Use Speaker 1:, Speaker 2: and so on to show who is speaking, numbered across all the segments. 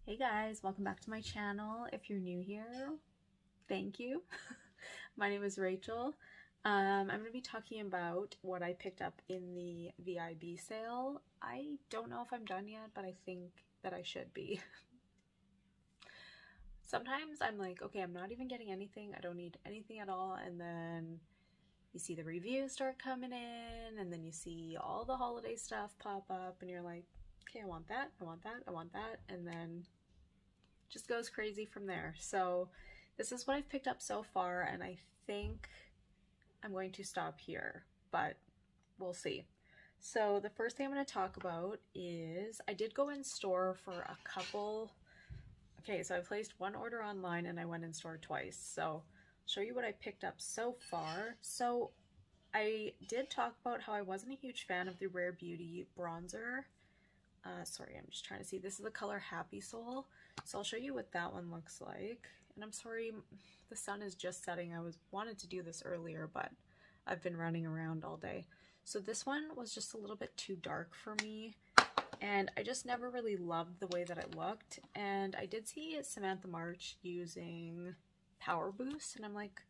Speaker 1: Hey guys, welcome back to my channel. If you're new here, thank you. My name is Rachel. I'm going to be talking about what I picked up in the VIB sale. I don't know if I'm done yet, but I think that I should be. Sometimes I'm like, okay, I'm not even getting anything. I don't need anything at all. And then you see the reviews start coming in, and then you see all the holiday stuff pop up, and you're like, okay, I want that, I want that, I want that. And then just goes crazy from there. So this is what I've picked up so far, and I think I'm going to stop here, but we'll see. So the first thing I'm going to talk about is I did go in store for a couple. Okay, so I placed one order online and I went in store twice. So I'll show you what I picked up so far. So I did talk about how I wasn't a huge fan of the Rare Beauty bronzer. Sorry, I'm just trying to see. This is the color Happy Soul. So I'll show you what that one looks like. And I'm sorry, the sun is just setting. I wanted to do this earlier, but I've been running around all day. So this one was just a little bit too dark for me, and I just never really loved the way that it looked. And I did see Samantha March using Power Boost, and I'm like,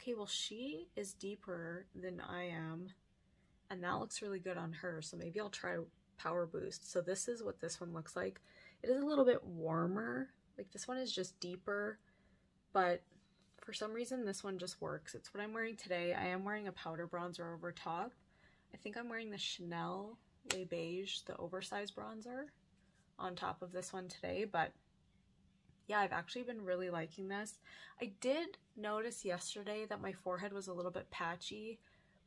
Speaker 1: okay, well, she is deeper than I am, and that looks really good on her, so maybe I'll try Power Boost. So this is what this one looks like. It is a little bit warmer. Like, this one is just deeper, but for some reason this one just works. It's what I'm wearing today. I am wearing a powder bronzer over top. I think I'm wearing the Chanel Le Beige, the oversized bronzer, on top of this one today, but yeah, I've actually been really liking this. I did notice yesterday that my forehead was a little bit patchy,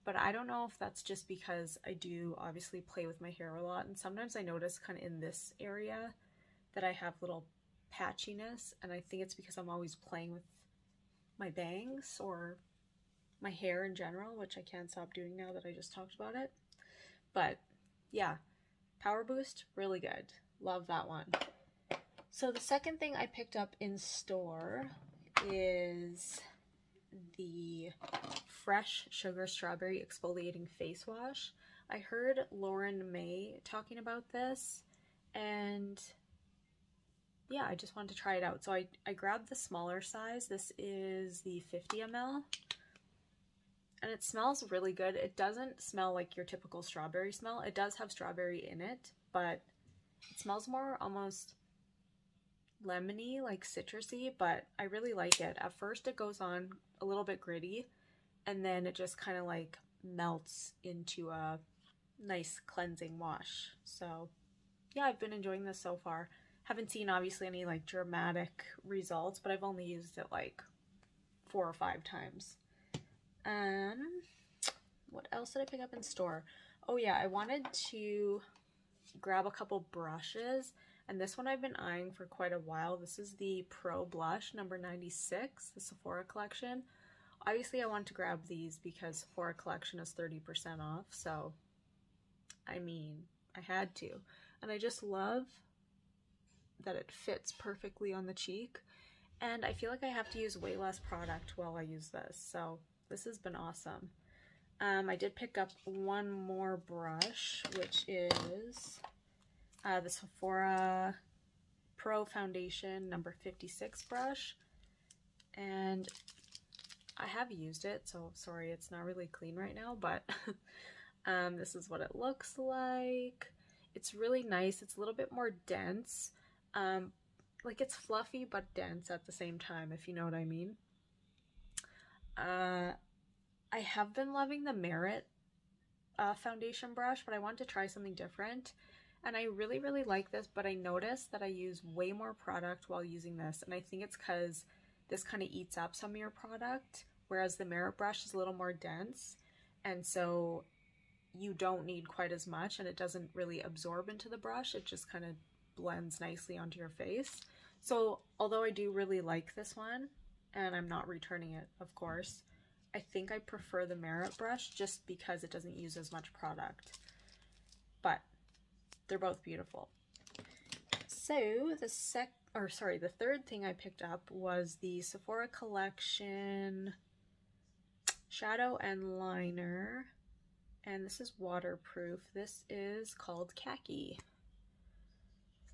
Speaker 1: but I don't know if that's just because I do obviously play with my hair a lot, and sometimes I notice kind of in this area that I have little patchiness, and I think it's because I'm always playing with my bangs or my hair in general, which I can't stop doing now that I just talked about it. But yeah, Power Boost, really good. Love that one. So the second thing I picked up in store is the Fresh Sugar Strawberry Exfoliating Face Wash. I heard Lauren May talking about this, and yeah, I just wanted to try it out. So I grabbed the smaller size. This is the 50 ml, and it smells really good. It doesn't smell like your typical strawberry smell. It does have strawberry in it, but it smells more almost lemony, like citrusy, but I really like it. At first it goes on a little bit gritty, and then it just kind of like melts into a nice cleansing wash. So yeah, I've been enjoying this so far. Haven't seen obviously any like dramatic results, but I've only used it like 4 or 5 times. What else did I pick up in store? Oh yeah, I wanted to grab a couple brushes, and this one I've been eyeing for quite a while. This is the Pro Blush number 96, the Sephora collection. Obviously I want to grab these because Sephora collection is 30% off, so I mean, I had to. And I just love that it fits perfectly on the cheek, and I feel like I have to use way less product while I use this, so this has been awesome. I did pick up one more brush, which is the Sephora Pro Foundation number 56 brush, and I have used it, so sorry it's not really clean right now, but this is what it looks like. It's really nice. It's a little bit more dense. Like, it's fluffy but dense at the same time, if you know what I mean. I have been loving the Merit foundation brush, but I want to try something different. And I really, really like this, but I noticed that I use way more product while using this, and I think it's because this kind of eats up some of your product, whereas the Merit brush is a little more dense, and so you don't need quite as much, and it doesn't really absorb into the brush. It just kind of blends nicely onto your face. So although I do really like this one, and I'm not returning it, of course, I think I prefer the Merit brush just because it doesn't use as much product. But they're both beautiful. So the third thing I picked up was the Sephora collection shadow and liner, and this is waterproof. This is called Khaki.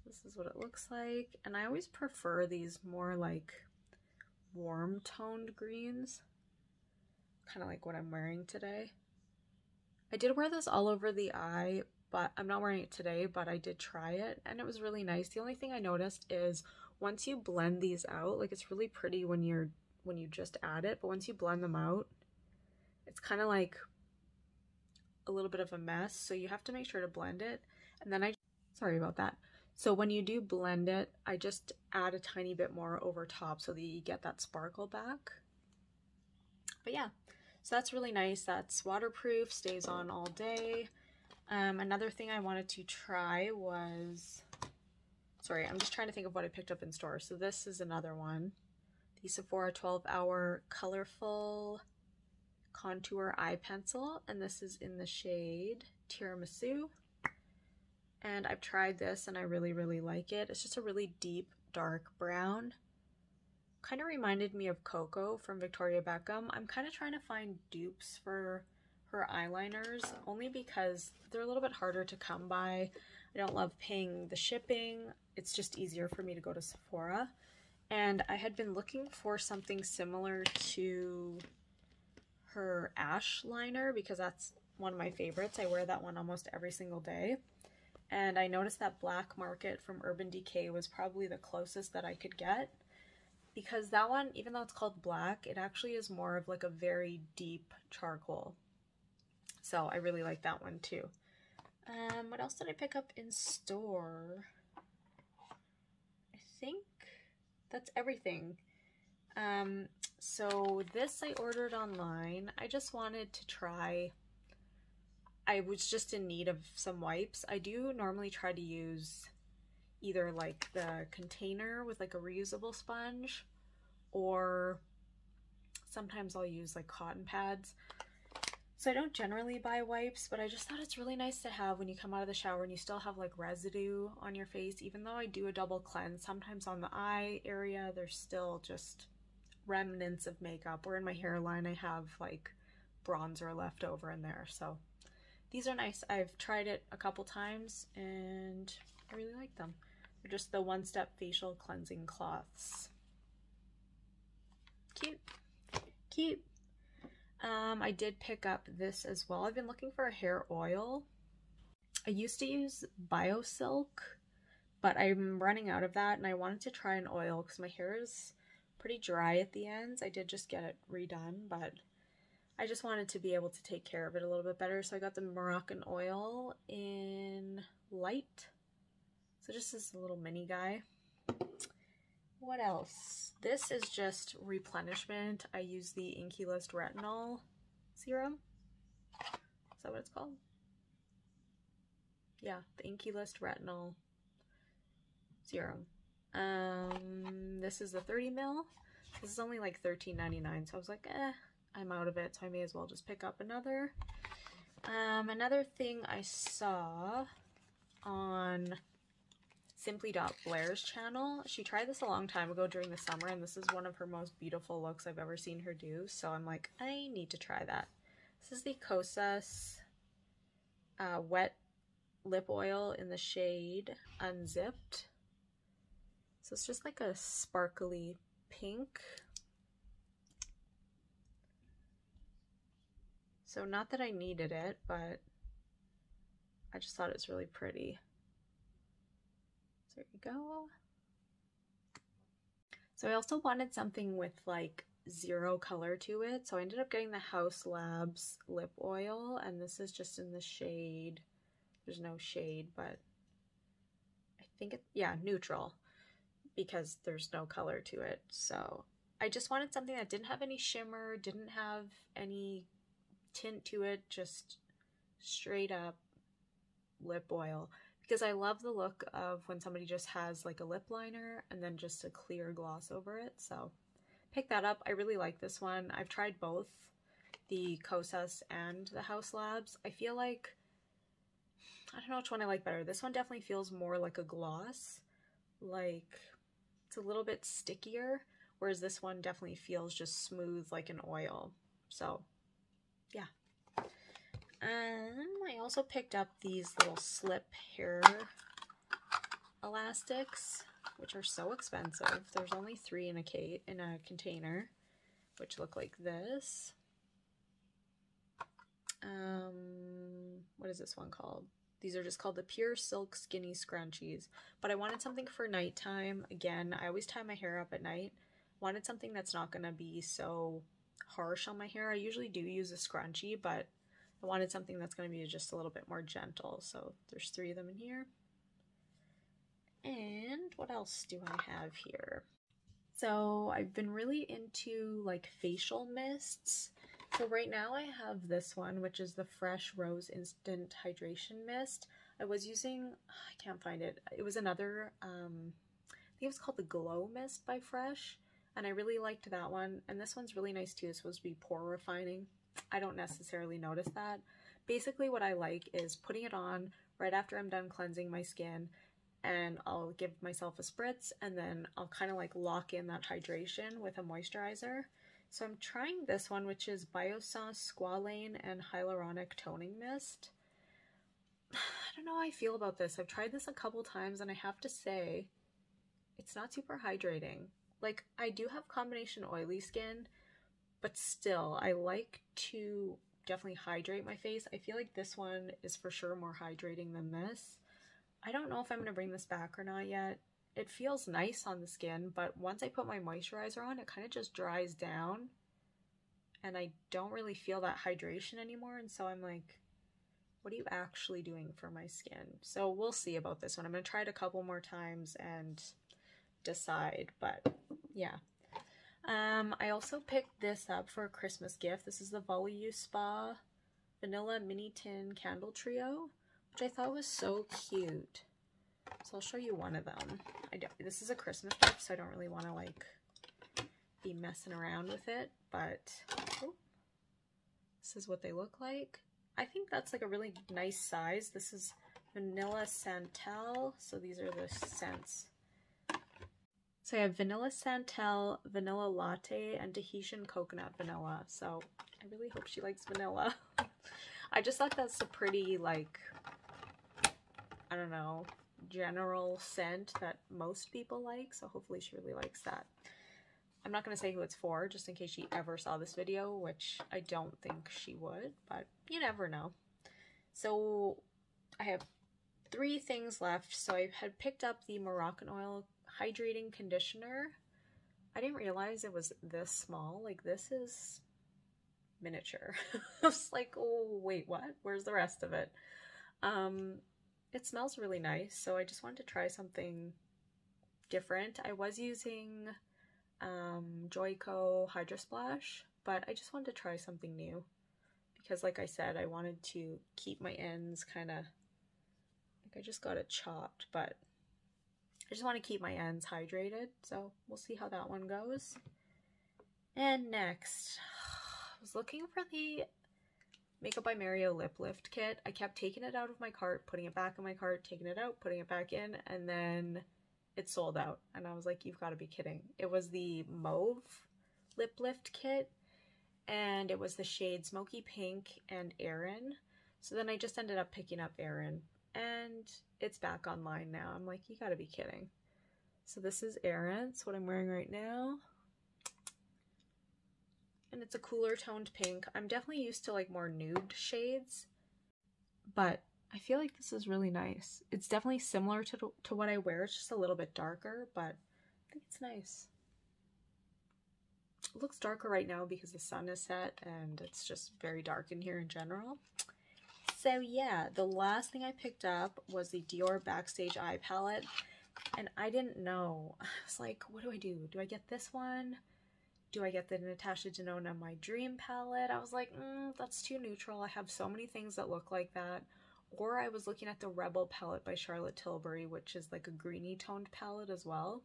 Speaker 1: This is what it looks like. And I always prefer these more like warm toned greens. Kind of like what I'm wearing today. I did wear this all over the eye, but I'm not wearing it today, but I did try it and it was really nice. The only thing I noticed is once you blend these out, like it's really pretty when you just add it, but once you blend them out, it's kind of like a little bit of a mess. So you have to make sure to blend it. And then sorry about that. So when you do blend it, I just add a tiny bit more over top so that you get that sparkle back. But yeah, so that's really nice. That's waterproof, stays on all day. Another thing I wanted to try was, sorry, I'm just trying to think of what I picked up in store. So this is another one. The Sephora 12-Hour Colorful Contour Eye Pencil, and this is in the shade Tiramisu. And I've tried this and I really, really like it. It's just a really deep, dark brown. Kind of reminded me of Coco from Victoria Beckham. I'm kind of trying to find dupes for her eyeliners, only because they're a little bit harder to come by. I don't love paying the shipping. It's just easier for me to go to Sephora. And I had been looking for something similar to her Ash liner because that's one of my favorites. I wear that one almost every single day. And I noticed that Black Market from Urban Decay was probably the closest that I could get, because that one, even though it's called black, it actually is more of like a very deep charcoal. So I really like that one too. What else did I pick up in store? I think that's everything. So this I ordered online. I just wanted to try. I was just in need of some wipes. I do normally try to use either like the container with like a reusable sponge, or sometimes I'll use like cotton pads. So I don't generally buy wipes, but I just thought it's really nice to have when you come out of the shower and you still have like residue on your face. Even though I do a double cleanse, sometimes on the eye area there's still just remnants of makeup, or in my hairline I have like bronzer left over in there. So these are nice. I've tried it a couple times and I really like them. They're just the one-step facial cleansing cloths. Cute. Cute. I did pick up this as well. I've been looking for a hair oil. I used to use Biosilk, but I'm running out of that and I wanted to try an oil because my hair is pretty dry at the ends. I did just get it redone, but I just wanted to be able to take care of it a little bit better. So I got the Moroccanoil in light. So just this little mini guy. What else? This is just replenishment. I use the Inky List Retinol serum. Is that what it's called? Yeah, the Inky List Retinol serum. This is the 30 ml. This is only like $13.99, so I was like, I'm out of it, so I may as well just pick up another. Another thing I saw on Simply.Blair's channel, she tried this a long time ago during the summer, and this is one of her most beautiful looks I've ever seen her do, so I'm like, I need to try that. This is the Kosas Wet Lip Oil in the shade Unzipped. So it's just like a sparkly pink. So not that I needed it, but I just thought it was really pretty. So there you go. So I also wanted something with like zero color to it. So I ended up getting the Haus Labs lip oil, and this is just in the shade, there's no shade, but I think it, yeah, neutral, because there's no color to it. So I just wanted something that didn't have any shimmer, didn't have any tint to it, just straight up lip oil, because I love the look of when somebody just has like a lip liner and then just a clear gloss over it. So pick that up. I really like this one. I've tried both the Kosas and the Haus Labs. I feel like, I don't know which one I like better. This one definitely feels more like a gloss, like it's a little bit stickier, whereas this one definitely feels just smooth like an oil. So yeah. I also picked up these little slip hair elastics, which are so expensive. There's only 3 in a container, which look like this. What is this one called? These are just called the Pure Silk Skinny Scrunchies. But I wanted something for nighttime. Again, I always tie my hair up at night. Wanted something that's not going to be so harsh on my hair. I usually do use a scrunchie, but I wanted something that's going to be just a little bit more gentle. So there's 3 of them in here. And what else do I have here? So I've been really into like facial mists. So right now I have this one, which is the Fresh Rose Instant Hydration Mist. I was using, I can't find it. It was another, I think it was called the Glow Mist by Fresh. And I really liked that one. And this one's really nice too. It's supposed to be pore refining. I don't necessarily notice that. Basically what I like is putting it on right after I'm done cleansing my skin, and I'll give myself a spritz, and then I'll kind of like lock in that hydration with a moisturizer. So I'm trying this one, which is Biossance Squalane and Hyaluronic Toning Mist. I don't know how I feel about this. I've tried this a couple times and I have to say it's not super hydrating. Like, I do have combination oily skin, but still I like to definitely hydrate my face. I feel like this one is for sure more hydrating than this. I don't know if I'm going to bring this back or not yet. It feels nice on the skin, but once I put my moisturizer on, it kind of just dries down. And I don't really feel that hydration anymore. And so I'm like, what are you actually doing for my skin? So we'll see about this one. I'm going to try it a couple more times and decide. But yeah. I also picked this up for a Christmas gift. This is the Voluspa Vanilla Mini Tin Candle Trio, which I thought was so cute. So I'll show you one of them. This is a Christmas gift, so I don't really want to like be messing around with it, but oh, this is what they look like. I think that's like a really nice size. This is Vanilla Santal, so these are the scents. So I have Vanilla Santal, Vanilla Latte, and Tahitian Coconut Vanilla. So I really hope she likes vanilla. I just thought that's a pretty, like, I don't know, general scent that most people like. So hopefully she really likes that. I'm not going to say who it's for, just in case she ever saw this video, which I don't think she would, but you never know. So I have 3 things left. So I had picked up the Moroccanoil Hydrating Conditioner. I didn't realize it was this small. Like, this is miniature. I was like, oh, wait, what? Where's the rest of it? It smells really nice, so I just wanted to try something different. I was using Joico Hydra Splash, but I just wanted to try something new because, like I said, I wanted to keep my ends kind of, like, I just got it chopped, but I just want to keep my ends hydrated, so we'll see how that one goes. And next, I was looking for the Makeup by Mario Lip Lift Kit. I kept taking it out of my cart, putting it back in my cart, taking it out, putting it back in, and then it sold out. And I was like, you've got to be kidding. It was the Mauve Lip Lift Kit, and it was the shade Smoky Pink and Erin. So then I just ended up picking up Erin, and it's back online now. I'm like, you got to be kidding. So this is Erin. It's what I'm wearing right now. And it's a cooler toned pink. I'm definitely used to like more nude shades, but I feel like this is really nice. It's definitely similar to what I wear. It's just a little bit darker, but I think it's nice. It looks darker right now because the sun is set and it's just very dark in here in general. So yeah, the last thing I picked up was the Dior Backstage Eye Palette, and I didn't know. I was like, what do I do? Do I get this one? Do I get the Natasha Denona My Dream palette? I was like, that's too neutral. I have so many things that look like that. Or I was looking at the Rebel palette by Charlotte Tilbury, which is like a greeny toned palette as well.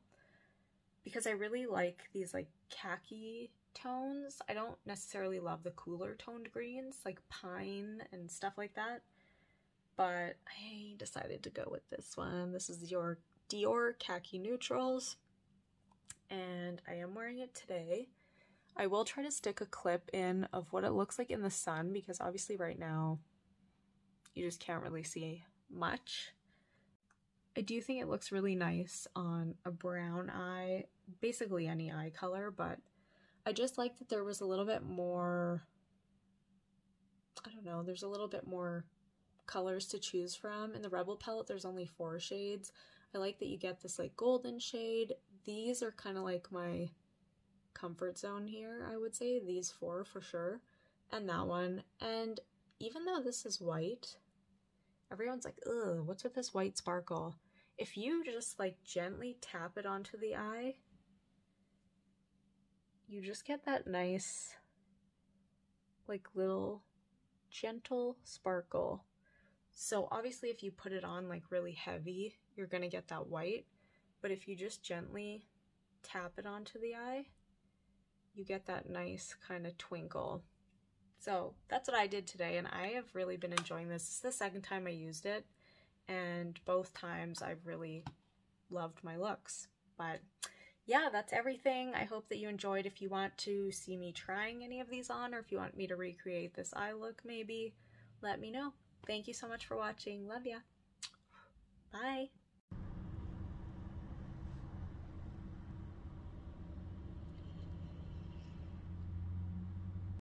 Speaker 1: Because I really like these like khaki tones. I don't necessarily love the cooler toned greens, like pine and stuff like that. But I decided to go with this one. This is your Dior Khaki Neutrals. And I am wearing it today. I will try to stick a clip in of what it looks like in the sun, because obviously right now you just can't really see much. I do think it looks really nice on a brown eye, basically any eye color, but I just like that there was a little bit more, I don't know, there's a little bit more colors to choose from. In the Rebel palette, there's only 4 shades. I like that you get this like golden shade. These are kind of like my comfort zone here, I would say. These 4 for sure. And that one. And even though this is white, everyone's like, ugh, what's with this white sparkle? If you just like gently tap it onto the eye, you just get that nice, like little gentle sparkle. So obviously if you put it on like really heavy, you're gonna get that white, but if you just gently tap it onto the eye, you get that nice kind of twinkle. So that's what I did today, and I have really been enjoying this. This is the second time I used it, and both times I've really loved my looks. But yeah, that's everything. I hope that you enjoyed. If you want to see me trying any of these on, or if you want me to recreate this eye look maybe, let me know. Thank you so much for watching. Love ya. Bye.